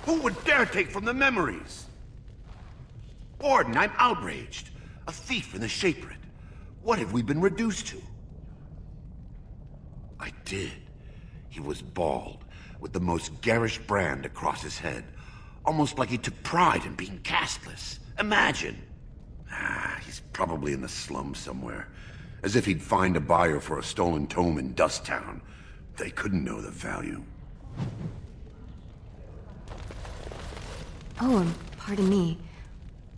Who would dare take from the memories? Warden, I'm outraged. A thief in the Shaperate. What have we been reduced to? I did. He was bald, with the most garish brand across his head. Almost like he took pride in being castless. Imagine! He's probably in the slums somewhere. As if he'd find a buyer for a stolen tome in Dust Town. They couldn't know the value. Oh, pardon me.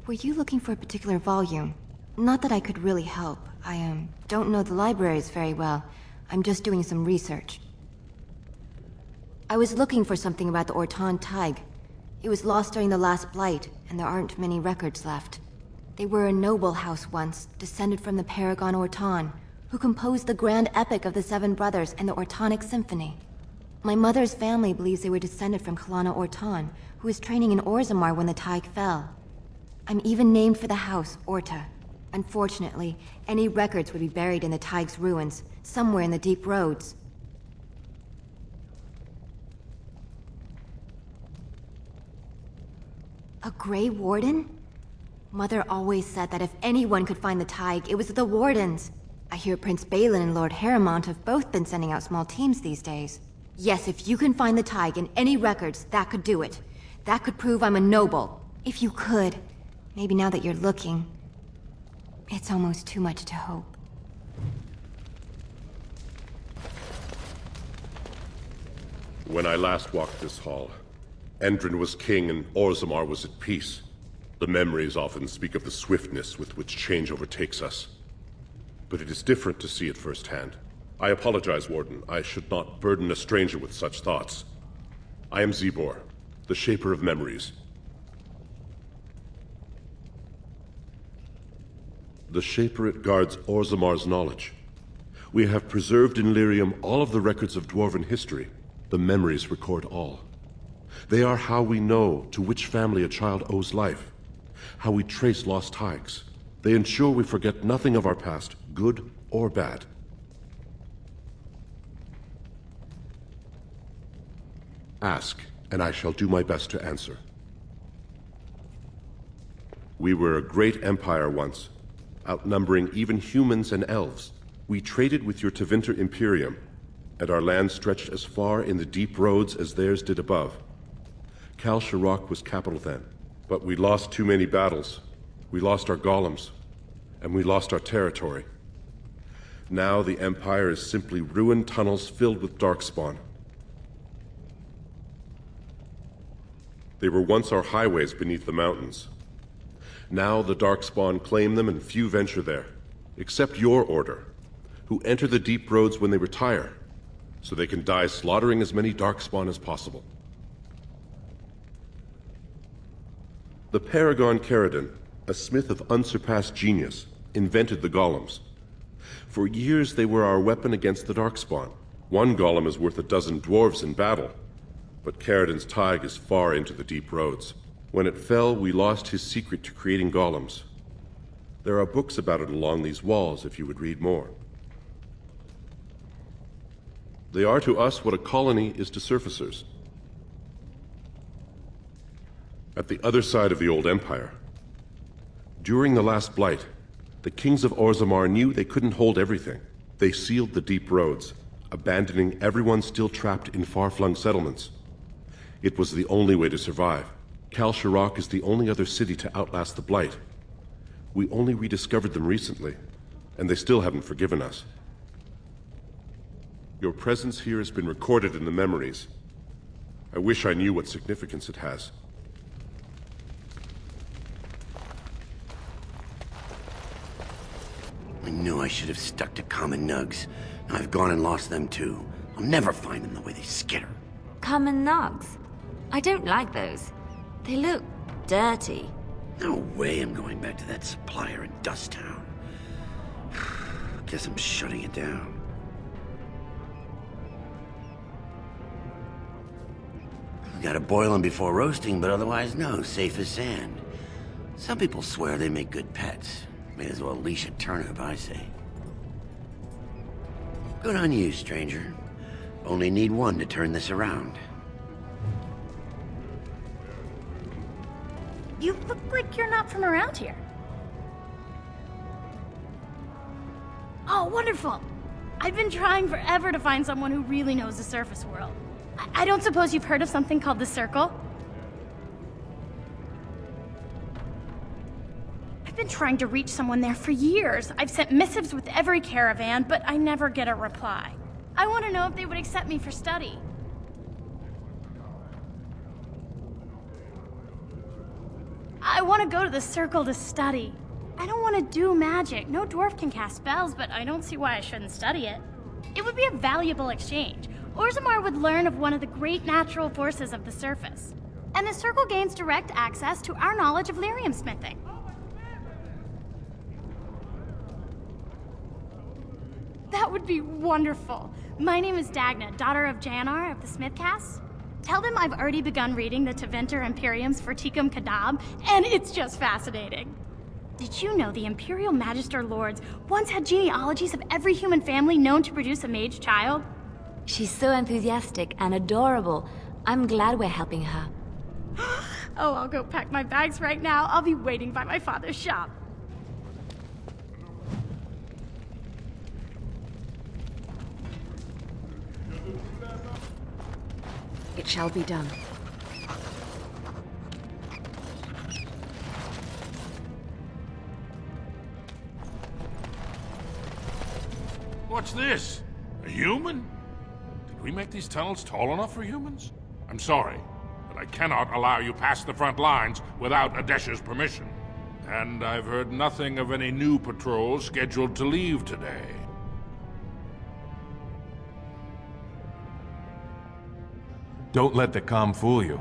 Were you looking for a particular volume? Not that I could really help. I, don't know the libraries very well. I'm just doing some research. I was looking for something about the Orton Tig. It was lost during the last Blight, and there aren't many records left. They were a noble house once, descended from the Paragon Orton, who composed the grand epic of the Seven Brothers and the Ortonic Symphony. My mother's family believes they were descended from Kalana Orton, who was training in Orzammar when the Tig fell. I'm even named for the house, Orta. Unfortunately, any records would be buried in the Tig's ruins, somewhere in the deep roads. A Grey Warden? Mother always said that if anyone could find the Tig, it was the Wardens. I hear Prince Balin and Lord Harrimont have both been sending out small teams these days. Yes, if you can find the Tig in any records, that could do it. That could prove I'm a noble. If you could. Maybe now that you're looking. It's almost too much to hope. When I last walked this hall, Endrin was king and Orzammar was at peace. The memories often speak of the swiftness with which change overtakes us. But it is different to see it firsthand. I apologize, Warden. I should not burden a stranger with such thoughts. I am Zebor, the Shaper of Memories. The Shaperate guards Orzammar's knowledge. We have preserved in Lyrium all of the records of dwarven history. The memories record all. They are how we know to which family a child owes life, how we trace lost Tigs. They ensure we forget nothing of our past, good or bad. Ask, and I shall do my best to answer. We were a great empire once, outnumbering even humans and elves. We traded with your Tevinter Imperium, and our land stretched as far in the deep roads as theirs did above. Kal Sharok was capital then, but we lost too many battles. We lost our golems, and we lost our territory. Now the Empire is simply ruined tunnels filled with darkspawn. They were once our highways beneath the mountains. Now the darkspawn claim them and few venture there, except your order, who enter the deep roads when they retire, so they can die slaughtering as many darkspawn as possible. The Paragon Caridon, a smith of unsurpassed genius, invented the golems. For years they were our weapon against the darkspawn. One golem is worth a dozen dwarves in battle, but Caridon's Tig is far into the deep roads. When it fell, we lost his secret to creating golems. There are books about it along these walls if you would read more. They are to us what a colony is to surfacers. At the other side of the old empire, during the last Blight, the kings of Orzammar knew they couldn't hold everything. They sealed the deep roads, abandoning everyone still trapped in far-flung settlements. It was the only way to survive. Kal Sharok is the only other city to outlast the Blight. We only rediscovered them recently, and they still haven't forgiven us. Your presence here has been recorded in the memories. I wish I knew what significance it has. I knew I should have stuck to common nugs. I've gone and lost them too. I'll never find them the way they skitter. Common nugs? I don't like those. They look dirty. No way I'm going back to that supplier in Dust Town. Guess I'm shutting it down. Gotta boil them before roasting, but otherwise no, safe as sand. Some people swear they make good pets. May as well leash a turnip, I say. Good on you, stranger. Only need one to turn this around. You look like you're not from around here. Oh, wonderful! I've been trying forever to find someone who really knows the surface world. I don't suppose you've heard of something called the Circle? I've been trying to reach someone there for years. I've sent missives with every caravan, but I never get a reply. I want to know if they would accept me for study. I want to go to the Circle to study. I don't want to do magic. No dwarf can cast spells, but I don't see why I shouldn't study it. It would be a valuable exchange. Orzammar would learn of one of the great natural forces of the surface. And the Circle gains direct access to our knowledge of lyrium smithing. That would be wonderful. My name is Dagna, daughter of Janar of the Smithcasts. Tell them I've already begun reading the Tevinter Imperium's Verticum Kadab, and it's just fascinating. Did you know the Imperial Magister Lords once had genealogies of every human family known to produce a mage child? She's so enthusiastic and adorable. I'm glad we're helping her. Oh, I'll go pack my bags right now. I'll be waiting by my father's shop. It shall be done. What's this? A human? Did we make these tunnels tall enough for humans? I'm sorry, but I cannot allow you past the front lines without Adesha's permission. And I've heard nothing of any new patrols scheduled to leave today. Don't let the comm fool you.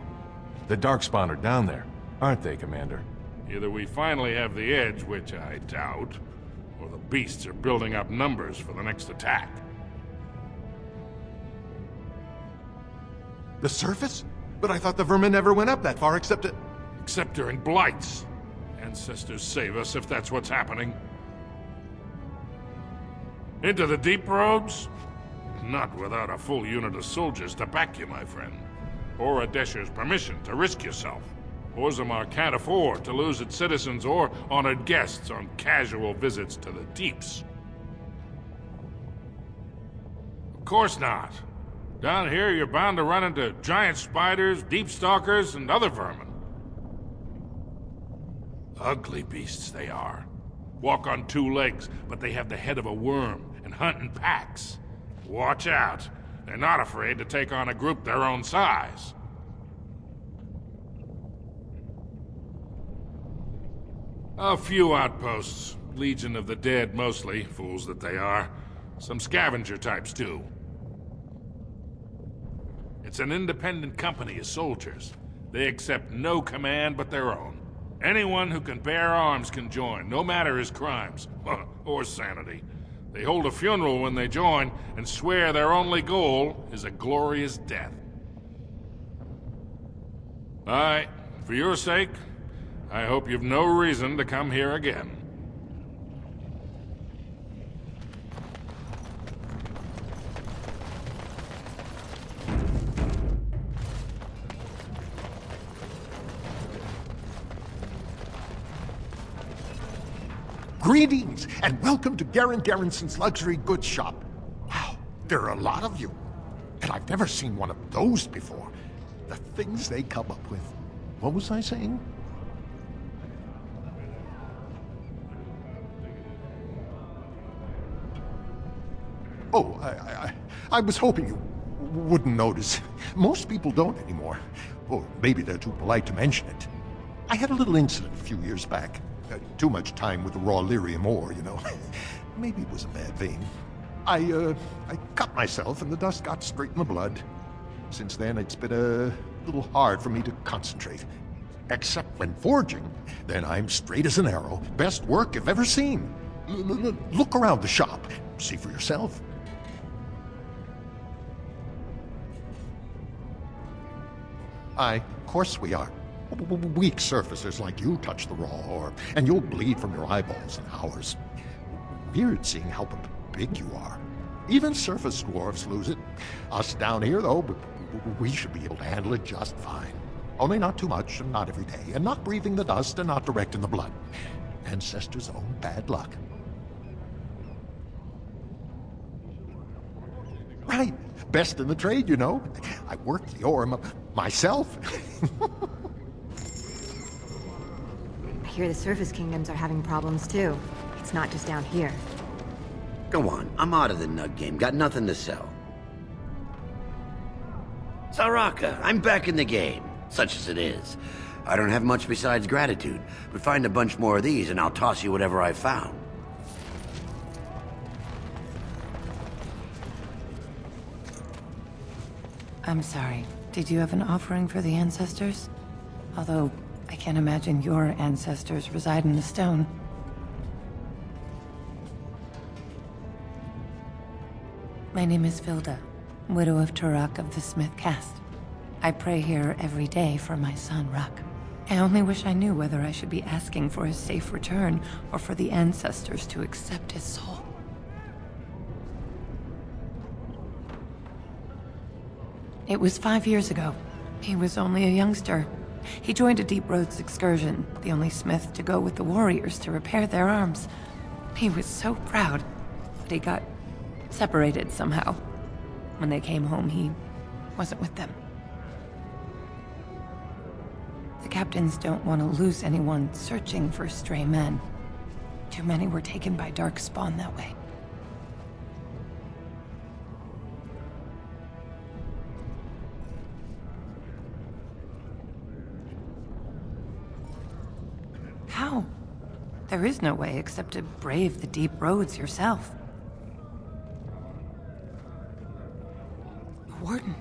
The Darkspawn are down there, aren't they, Commander? Either we finally have the edge, which I doubt, or the beasts are building up numbers for the next attack. The surface? But I thought the vermin never went up that far except to... Except during blights. Ancestors save us if that's what's happening. Into the deep roads? Not without a full unit of soldiers to back you, my friend. Or Adesha's permission to risk yourself. Orzammar can't afford to lose its citizens or honored guests on casual visits to the deeps. Of course not. Down here, you're bound to run into giant spiders, deep stalkers, and other vermin. Ugly beasts they are. Walk on two legs, but they have the head of a worm and hunt in packs. Watch out. They're not afraid to take on a group their own size. A few outposts. Legion of the Dead mostly, fools that they are. Some scavenger types too. It's an independent company of soldiers. They accept no command but their own. Anyone who can bear arms can join, no matter his crimes, or sanity. They hold a funeral when they join, and swear their only goal is a glorious death. Aye, for your sake, I hope you've no reason to come here again. Greetings, and welcome to Garen Garrison's luxury goods shop. Wow, there are a lot of you. And I've never seen one of those before. The things they come up with. What was I saying? Oh, I was hoping you wouldn't notice. Most people don't anymore. Or maybe they're too polite to mention it. I had a little incident a few years back. Too much time with the raw lyrium ore, you know. Maybe it was a bad vein. I cut myself and the dust got straight in the blood. Since then, it's been a little hard for me to concentrate. Except when forging, then I'm straight as an arrow. Best work you've ever seen. Look around the shop. See for yourself. Of course we are. Weak surfacers like you touch the raw ore, and you'll bleed from your eyeballs in hours. Weird seeing how big you are. Even surface dwarves lose it. Us down here, though, we should be able to handle it just fine. Only not too much and not every day, and not breathing the dust and not direct in the blood. Ancestors' own bad luck. Right. Best in the trade, you know. I worked the ore myself. I hear the surface kingdoms are having problems too. It's not just down here. Go on, I'm out of the nug game. Got nothing to sell. Saraka, I'm back in the game, such as it is. I don't have much besides gratitude, but find a bunch more of these and I'll toss you whatever I found. I'm sorry. Did you have an offering for the ancestors? Although, I can't imagine your ancestors reside in the stone. My name is Vilda, widow of Turok of the Smith caste. I pray here every day for my son, Ruck. I only wish I knew whether I should be asking for his safe return or for the ancestors to accept his soul. It was 5 years ago. He was only a youngster. He joined a Deep Roads excursion, the only smith to go with the warriors to repair their arms. He was so proud, but he got separated somehow. When they came home, he wasn't with them. The captains don't want to lose anyone searching for stray men. Too many were taken by dark spawn that way. How? There is no way except to brave the deep roads yourself. Warden.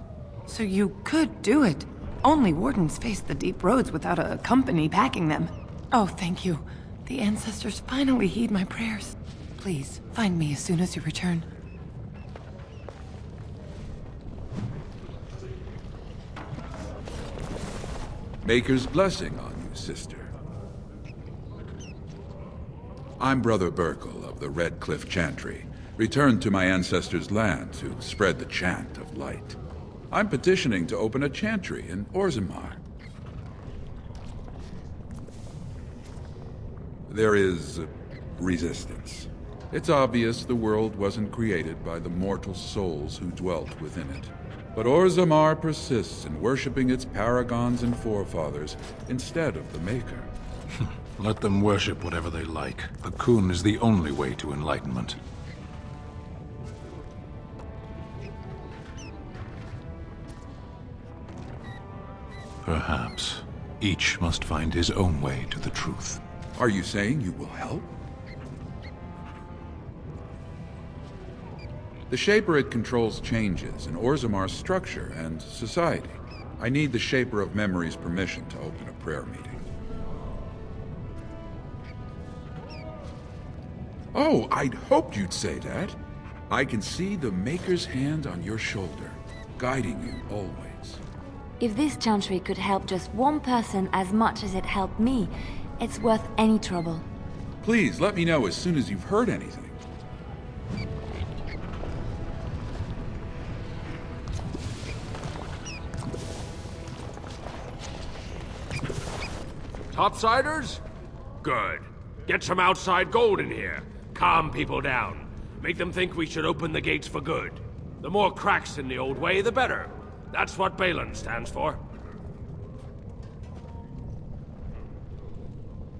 So you could do it. Only wardens face the deep roads without a company backing them. Oh, thank you. The ancestors finally heed my prayers. Please, find me as soon as you return. Maker's blessing on you, sister. I'm Brother Burkle of the Redcliffe Chantry, returned to my ancestors' land to spread the Chant of Light. I'm petitioning to open a chantry in Orzammar. There is resistance. It's obvious the world wasn't created by the mortal souls who dwelt within it. But Orzammar persists in worshipping its paragons and forefathers instead of the Maker. Let them worship whatever they like. The Kun is the only way to enlightenment. Perhaps. Each must find his own way to the truth. Are you saying you will help? The Shaperate controls changes in Orzammar's structure and society. I need the Shaper of Memory's permission to open a prayer meeting. Oh, I'd hoped you'd say that. I can see the Maker's hand on your shoulder, guiding you always. If this Chantry could help just one person as much as it helped me, it's worth any trouble. Please let me know as soon as you've heard anything. Topsiders? Good. Get some outside gold in here. Calm people down. Make them think we should open the gates for good. The more cracks in the old way, the better. That's what Balin stands for.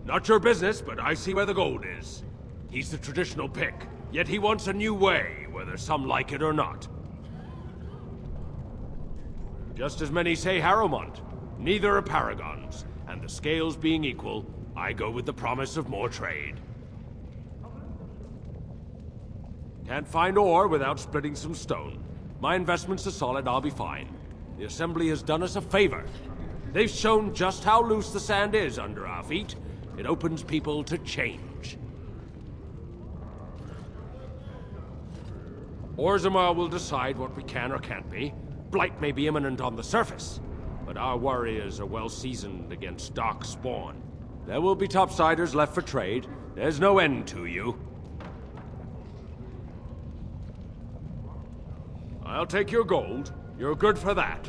Not your business, but I see where the gold is. He's the traditional pick, yet he wants a new way, whether some like it or not. Just as many say Harrowmont. Neither are paragons, and the scales being equal, I go with the promise of more trade. Can't find ore without splitting some stone. My investments are solid, I'll be fine. The Assembly has done us a favor. They've shown just how loose the sand is under our feet. It opens people to change. Orzammar will decide what we can or can't be. Blight may be imminent on the surface, but our warriors are well seasoned against dark spawn. There will be topsiders left for trade. There's no end to you. I'll take your gold. You're good for that.